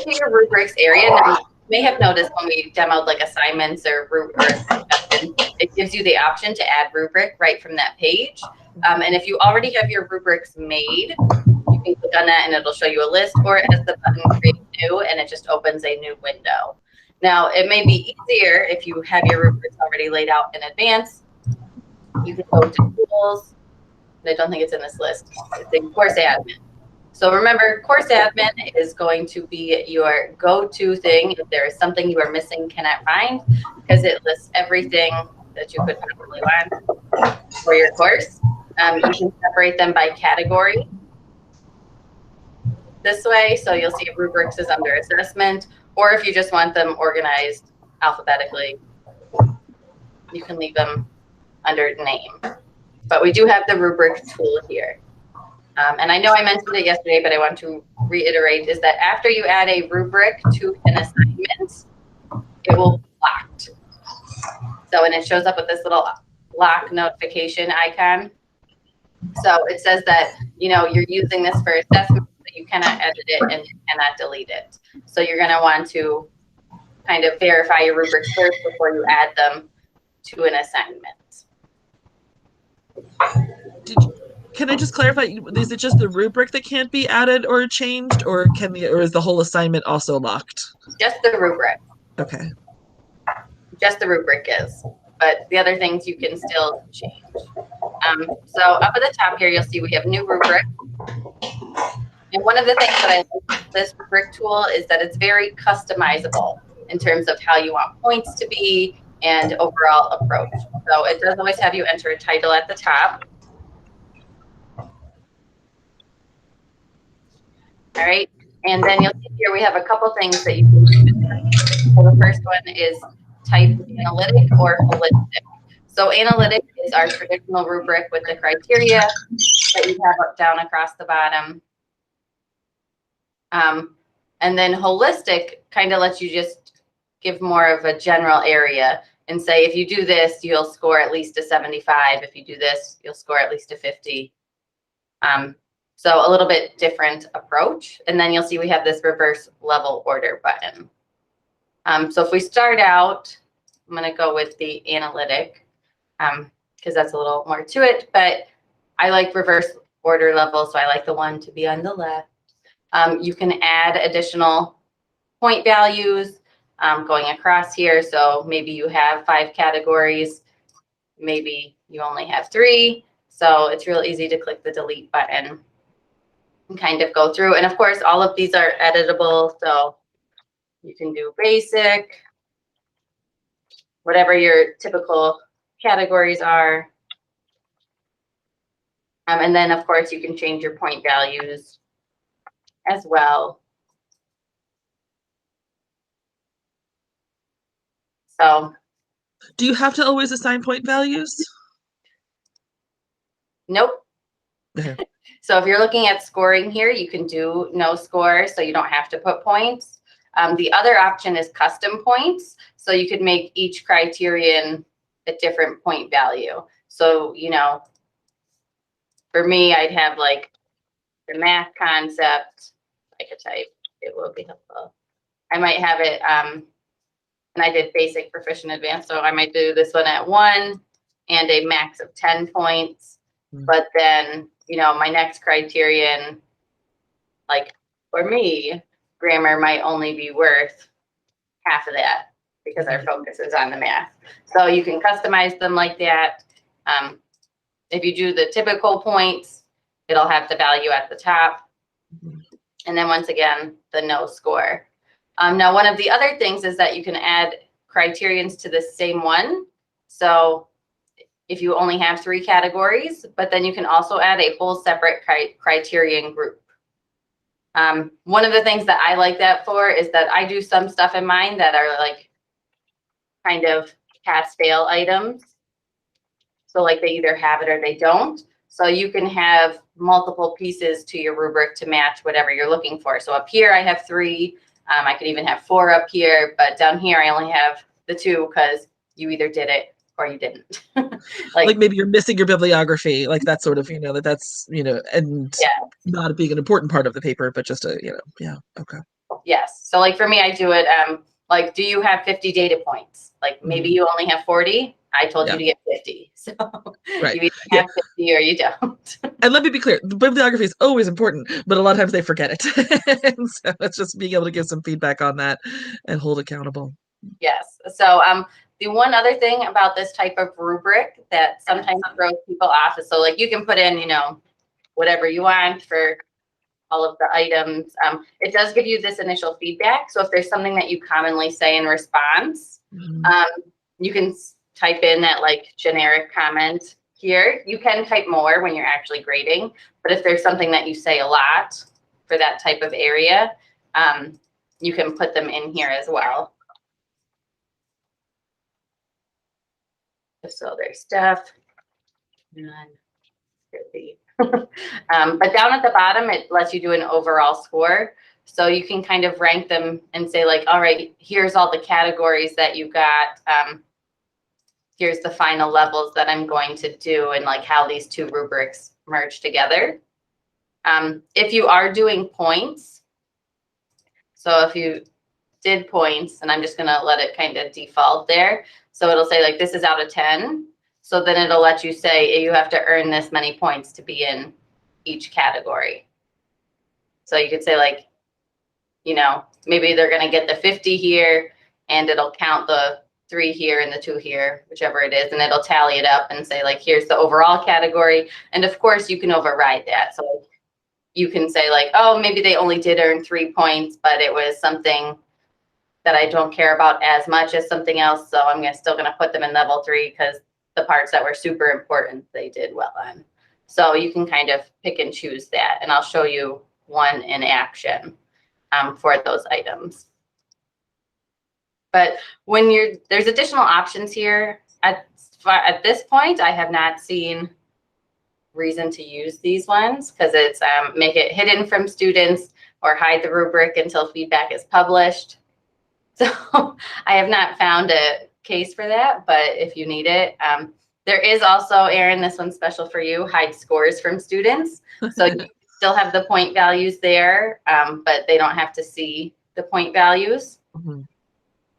into your rubrics area. Now, you may have noticed when we demoed like assignments or it gives you the option to add rubric right from that page. And if you already have your rubrics made, you can click on that and it'll show you a list, or it has the button create new and it just opens a new window. Now, it may be easier if you have your rubrics already laid out in advance. You can go to tools. I don't think it's in this list. It's in course admin. So remember, course admin is going to be your go-to thing if there is something you are missing, cannot find, because it lists everything that you could possibly want for your course. You can separate them by category this way. So you'll see rubrics is under assessment, or if you just want them organized alphabetically, you can leave them under name. But we do have the rubric tool here. And I know I mentioned it yesterday, but I want to reiterate is that after you add a rubric to an assignment, it will be locked. So, and it shows up with this little lock notification icon. So it says that, you know, you're using this for assessment, but you cannot edit it and you cannot delete it. So you're going to want to kind of verify your rubrics first before you add them to an assignment. Can I just clarify? Is it just the rubric that can't be added or changed, or is the whole assignment also locked? Just the rubric. Okay. Just the rubric is, but the other things you can still change. So up at the top here, you'll see we have new rubric. And one of the things that I like about this rubric tool is that it's very customizable in terms of how you want points to be and overall approach. So it does always have you enter a title at the top. All right, and then you'll see here we have a couple things that you can do. So the first one is type analytic or holistic. So analytic is our traditional rubric with the criteria that you have down across the bottom. And then holistic kind of lets you just give more of a general area and say, if you do this, you'll score at least a 75. If you do this, you'll score at least a 50. So a little bit different approach. And then you'll see we have this reverse level order button. So if we start out, I'm going to go with the analytic because that's a little more to it, but I like reverse order level, so I like the one to be on the left. You can add additional point values going across here. So maybe you have 5 categories, maybe you only have 3. So it's real easy to click the delete button and kind of go through. And of course, all of these are editable. So you can do basic, whatever your typical categories are. And then of course you can change your point values as well. So do you have to always assign point values? Nope. Okay. So if you're looking at scoring here, you can do no score, so you don't have to put points. The other option is custom points. So you could make each criterion a different point value. So, you know, for me, I'd have like the math concept. I could type, it will be helpful. I might have it, and I did basic, proficient, advanced. So I might do this one at 1 and a max of 10 points. But then, you know, my next criterion, like for me, grammar might only be worth half of that because our focus is on the math. So you can customize them like that. If you do the typical points, it'll have the value at the top. And then once again, the no score. Now, one of the other things is that you can add criterions to the same one. So if you only have 3 categories, but then you can also add a whole separate criterion group. One of the things that I like that for is that I do some stuff in mine that are like kind of pass-fail items. So like they either have it or they don't. So you can have multiple pieces to your rubric to match whatever you're looking for. So up here I have 3. I could even have 4 up here, but down here I only have the 2 because you either did it or you didn't. like maybe you're missing your bibliography, like that sort of, you know, that's, you know, and yeah. Not being an important part of the paper, but just a, you know, yeah, okay. Yes. So like for me, I do it, like, do you have 50 data points? Like maybe you only have 40. I told you to get 50. So Right. you either have 50 or you don't. And let me be clear, the bibliography is always important, but a lot of times they forget it. And so it's just being able to give some feedback on that and hold accountable. Yes. So the one other thing about this type of rubric that sometimes throws people off is, so like you can put in, whatever you want for all of the items. It does give you this initial feedback. So if there's something that you commonly say in response, you can type in that like generic comment here. You can type more when you're actually grading, but if there's something that you say a lot for that type of area, you can put them in here as well. So there's stuff. But down at the bottom, it lets you do an overall score. So you can kind of rank them and say like, all right, here's all the categories that you got. Here's the final levels that I'm going to do, and like how these two rubrics merge together. If you are doing points, so if you did points, and I'm just gonna let it kind of default there. So it'll say like, this is out of 10. So then it'll let you say you have to earn this many points to be in each category. So you could say like, maybe they're going to get the 50 here, and it'll count the 3 here and the 2 here, whichever it is, and it'll tally it up and say like, here's the overall category. And of course you can override that. So you can say like, oh, maybe they only did earn 3 points, but it was something that I don't care about as much as something else. So I'm still going to put them in level 3 because the parts that were super important, they did well on. So you can kind of pick and choose that. And I'll show you one in action for those items. But when there's additional options here, at this point, I have not seen reason to use these ones, because it's make it hidden from students or hide the rubric until feedback is published. So I have not found a case for that, but if you need it, there is also, Erin, this one's special for you, hide scores from students. So you still have the point values there, but they don't have to see the point values.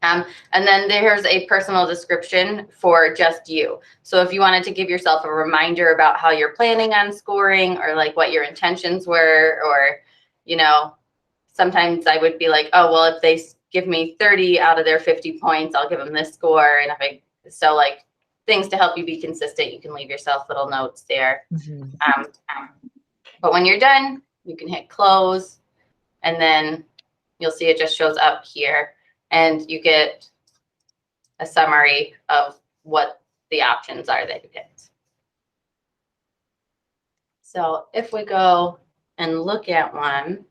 And then there's a personal description for just you. So if you wanted to give yourself a reminder about how you're planning on scoring, or like what your intentions were, or, sometimes I would be like, oh, well, if they give me 30 out of their 50 points, I'll give them this score. And so like things to help you be consistent, you can leave yourself little notes there. But when you're done, you can hit close, and then you'll see it just shows up here, and you get a summary of what the options are that you get. So if we go and look at one,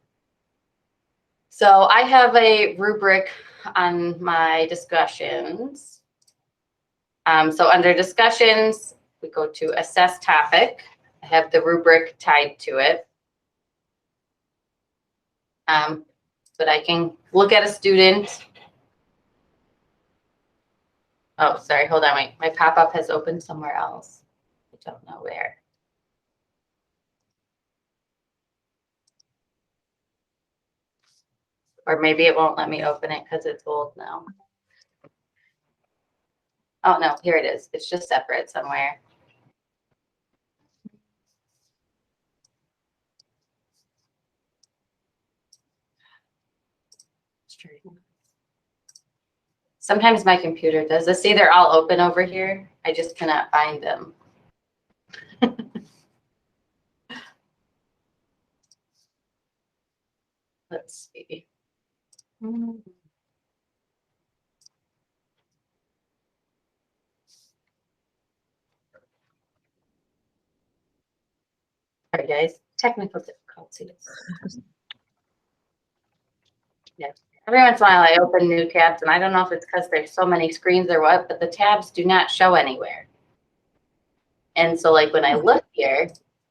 so I have a rubric on my discussions. So under discussions, we go to assess topic. I have the rubric tied to it. But I can look at a student. Oh, sorry, hold on, wait. My pop-up has opened somewhere else. I don't know where. Or maybe it won't let me open it because it's old now. Oh, no, here it is. It's just separate somewhere. Sometimes my computer does this. See, they're all open over here. I just cannot find them. Let's see. All right, guys, technical difficulties. Yeah. Every once in a while I open new tabs, and I don't know if it's because there's so many screens or what, but the tabs do not show anywhere. And so like when I look here,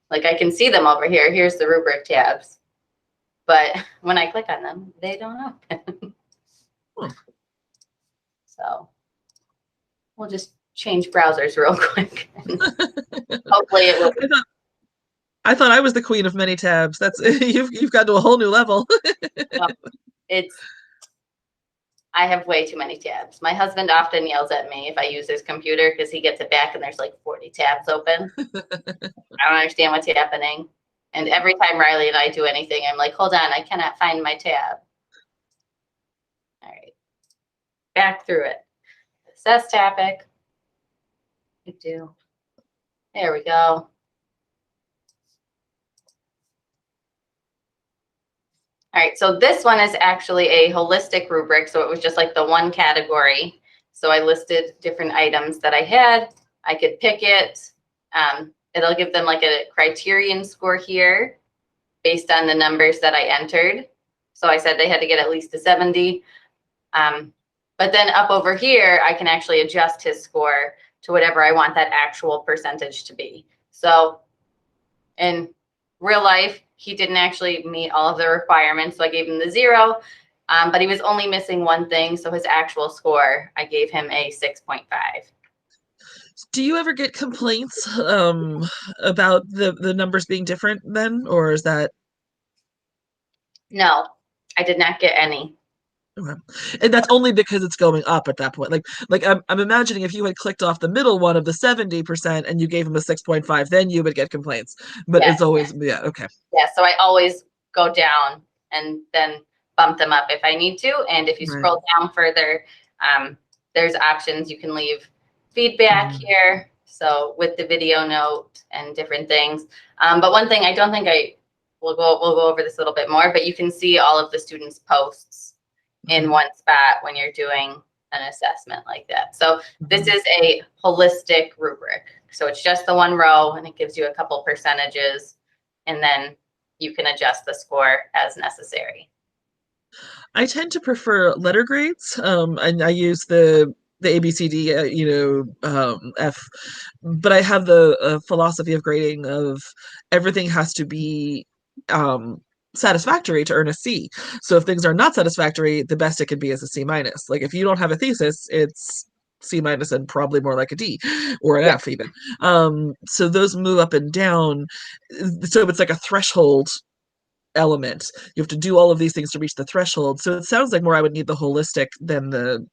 like I can see them over here. Here's the rubric tabs. But when I click on them, they don't open. So we'll just change browsers real quick. Hopefully it will. I thought I was the queen of many tabs. That's you've got to a whole new level. I have way too many tabs. My husband often yells at me if I use his computer because he gets it back and there's like 40 tabs open. I don't understand what's happening. And every time Riley and I do anything, I'm like, hold on, I cannot find my tab. All right, back through it. Assess topic. There we go. All right, so this one is actually a holistic rubric. So it was just like the one category. So I listed different items that I had. I could pick it. It'll give them like a criterion score here based on the numbers that I entered. So I said they had to get at least a 70. But then up over here, I can actually adjust his score to whatever I want that actual percentage to be. So in real life, he didn't actually meet all of the requirements. So I gave him the 0, but he was only missing one thing. So his actual score, I gave him a 6.5. Do you ever get complaints about the numbers being different then, or is that? No, I did not get any. Okay. And that's only because it's going up at that point. Like I'm imagining if you had clicked off the middle one of the 70% and you gave him a 6.5, then you would get complaints. But Yes. it's always, yeah, okay. Yeah, so I always go down and then bump them up if I need to. And if you Right. scroll down further, there's options. You can leave feedback here. So with the video note and different things. But one thing I don't think we'll go over this a little bit more, but you can see all of the students' posts in one spot when you're doing an assessment like that. So this is a holistic rubric. So it's just the one row and it gives you a couple percentages, and then you can adjust the score as necessary. I tend to prefer letter grades. And I use the ABCD, F, but I have the philosophy of grading of everything has to be satisfactory to earn a C. So if things are not satisfactory, the best it can be is a C minus. Like if you don't have a thesis, it's C minus and probably more like a D or an F even. So those move up and down. So it's like a threshold element. You have to do all of these things to reach the threshold. So it sounds like more I would need the holistic than the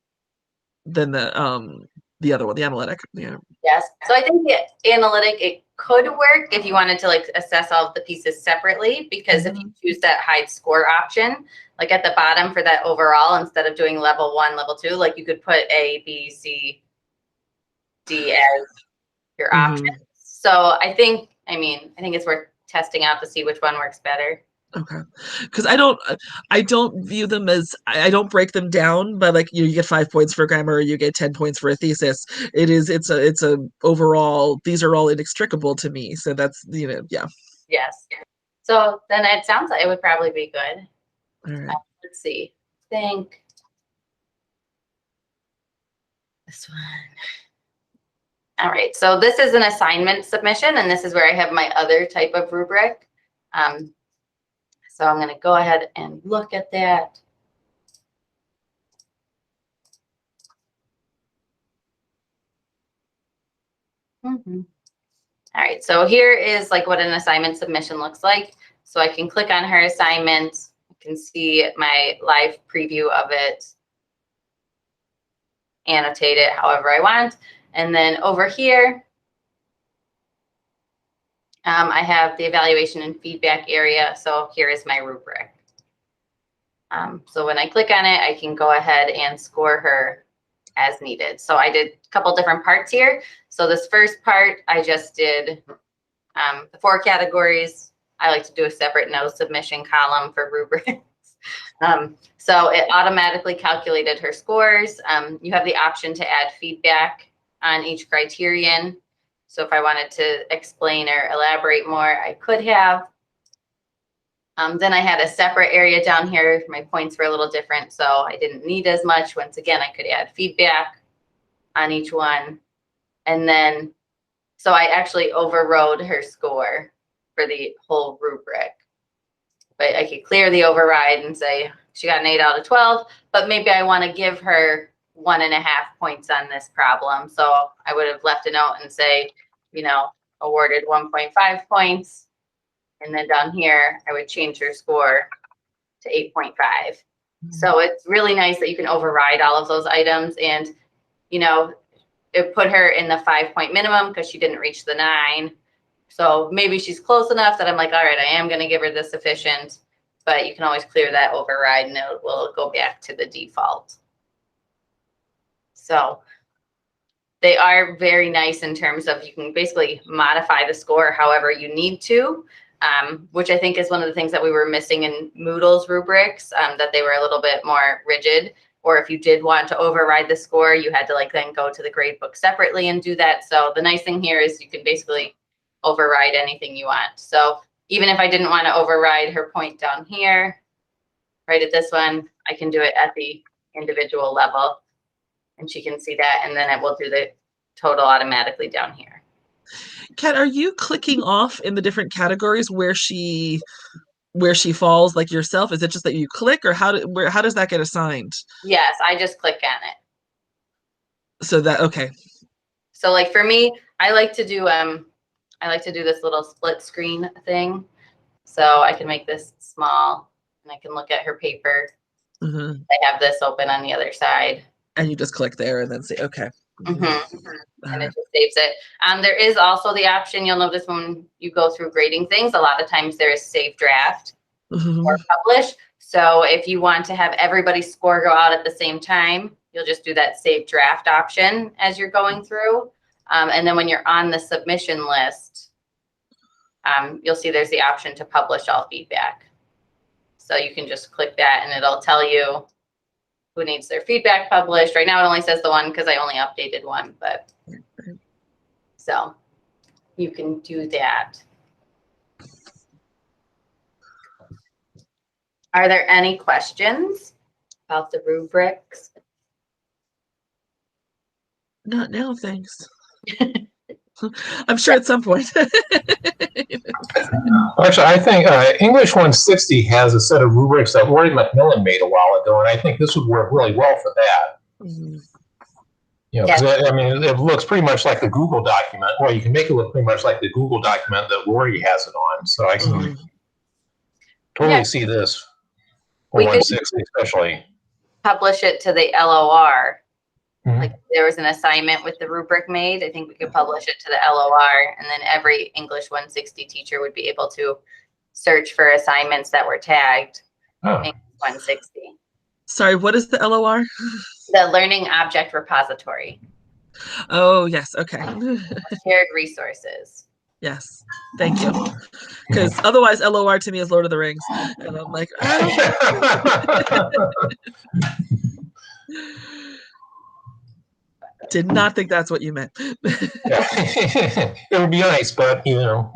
other one, the analytic. Yeah. Yes. So I think the analytic, it could work if you wanted to like assess all of the pieces separately, because if you choose that hide score option, like at the bottom for that overall, instead of doing level 1, level 2, like you could put A, B, C, D as your options. So I think it's worth testing out to see which one works better. Okay. Because I don't view them as, I don't break them down by like you get 5 points for grammar, you get 10 points for a thesis. It's a overall, these are all inextricable to me. So that's, yeah. Yes. So then it sounds like it would probably be good. All right. Let's see. I think this one. All right. So this is an assignment submission, and this is where I have my other type of rubric. So I'm going to go ahead and look at that. All right. So here is like what an assignment submission looks like. So I can click on her assignment. I can see my live preview of it, annotate it however I want. And then over here, I have the evaluation and feedback area. So here is my rubric. So when I click on it, I can go ahead and score her as needed. So I did a couple different parts here. So this first part, I just did the 4 categories. I like to do a separate no submission column for rubrics. So it automatically calculated her scores. You have the option to add feedback on each criterion. So if I wanted to explain or elaborate more, I could have. Then I had a separate area down here. My points were a little different, so I didn't need as much. Once again, I could add feedback on each one. And then, so I actually overrode her score for the whole rubric. But I could clear the override and say she got an 8 out of 12, but maybe I want to give her 1.5 points on this problem. So I would have left a note and say, awarded 1.5 points. And then down here, I would change her score to 8.5. So it's really nice that you can override all of those items, and, you know, it put her in the 5-point minimum because she didn't reach the 9. So maybe she's close enough that I'm like, all right, I am going to give her the sufficient, but you can always clear that override and it will go back to the default. So they are very nice in terms of, you can basically modify the score however you need to, which I think is one of the things that we were missing in Moodle's rubrics, that they were a little bit more rigid. Or if you did want to override the score, you had to like then go to the grade book separately and do that. So the nice thing here is you can basically override anything you want. So even if I didn't want to override her point down here, right at this one, I can do it at the individual level, and she can see that, and then it will do the total automatically down here. Kat, are you clicking off in the different categories where she falls like yourself? Is it just that you click, or how does that get assigned? Yes, I just click on it. So that, okay. So like for me, I like to do this little split screen thing. So I can make this small and I can look at her paper. Mm-hmm. I have this open on the other side. And you just click there and then say, okay. Mm-hmm. And it just saves it. There is also the option, you'll notice when you go through grading things, a lot of times there is save draft or publish. So if you want to have everybody's score go out at the same time, you'll just do that save draft option as you're going through. And then when you're on the submission list, you'll see there's the option to publish all feedback. So you can just click that and it'll tell you who needs their feedback published. Right now it only says the one because I only updated one, but so you can do that. Are there any questions about the rubrics? Not now, thanks. I'm sure at some point. Actually, I think English 160 has a set of rubrics that Lori McMillan made a while ago, and I think this would work really well for that. Mm-hmm. You know, 'cause I mean, it looks pretty much like the Google document. Well, you can make it look pretty much like the Google document that Lori has it on. So I can totally see this for 160, especially. Publish it to the LOR. Like if there was an assignment with the rubric made, I think we could publish it to the LOR, and then every English 160 teacher would be able to search for assignments that were tagged in 160. Sorry, what is the LOR? The Learning Object Repository. Oh, yes. Okay. Shared resources. Yes. Thank you. Because otherwise, LOR to me is Lord of the Rings. And I'm like, did not think that's what you meant. It would be nice, but you know.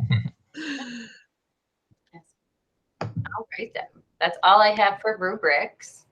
All right, then. That's all I have for rubrics.